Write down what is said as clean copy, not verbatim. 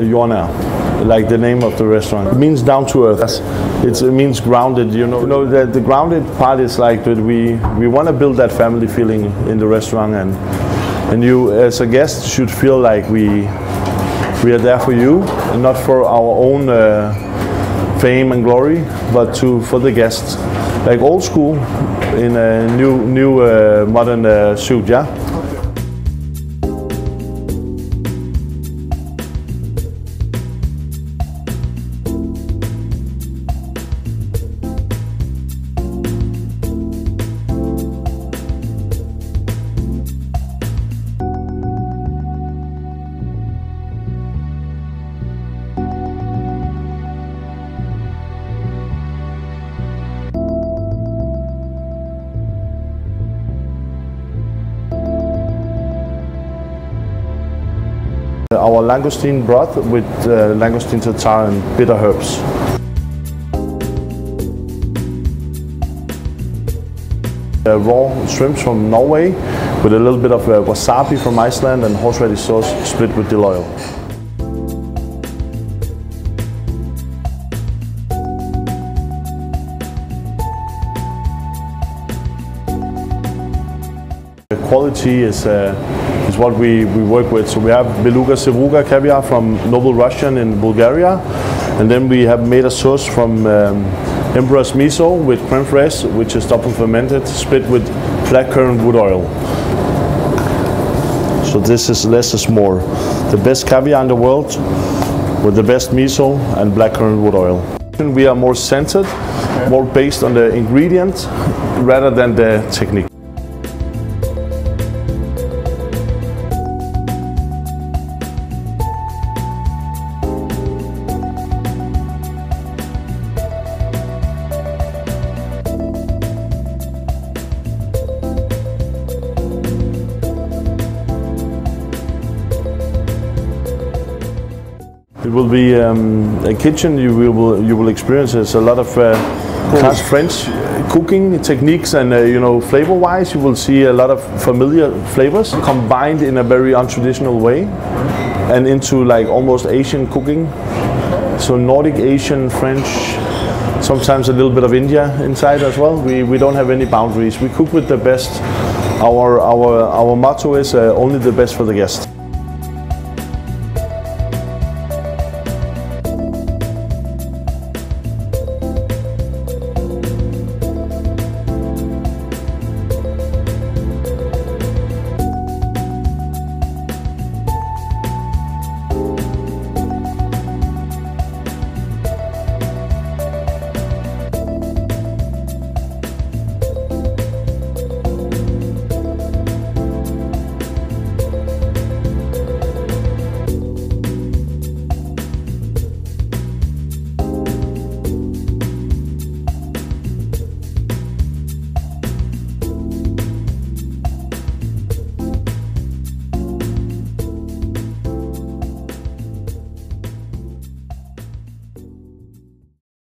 Jordnaer, like the name of the restaurant. It means down to earth. It means grounded. You know the grounded part is like that we want to build that family feeling in the restaurant, and you as a guest should feel like we are there for you and not for our own fame and glory, but for the guests, like old school in a new modern suit. Yeah. Our langoustine broth with langoustine tartare and bitter herbs. Raw shrimps from Norway with a little bit of wasabi from Iceland and horseradish sauce split with dill oil. The quality is what we work with. So we have Beluga Sevruga Caviar from Noble Russian in Bulgaria, and then we have made a sauce from Emperor's miso with crème fraiche, which is double fermented, split with blackcurrant wood oil. So this is less is more. The best caviar in the world with the best miso and blackcurrant wood oil. We are more centered, more based on the ingredient rather than the technique. It will be a kitchen you will experience a lot of French cooking techniques, and flavor-wise you will see a lot of familiar flavors combined in a very untraditional way and into like almost Asian cooking. So Nordic, Asian, French, sometimes a little bit of India inside as well. We don't have any boundaries. We cook with the best. Our motto is only the best for the guest.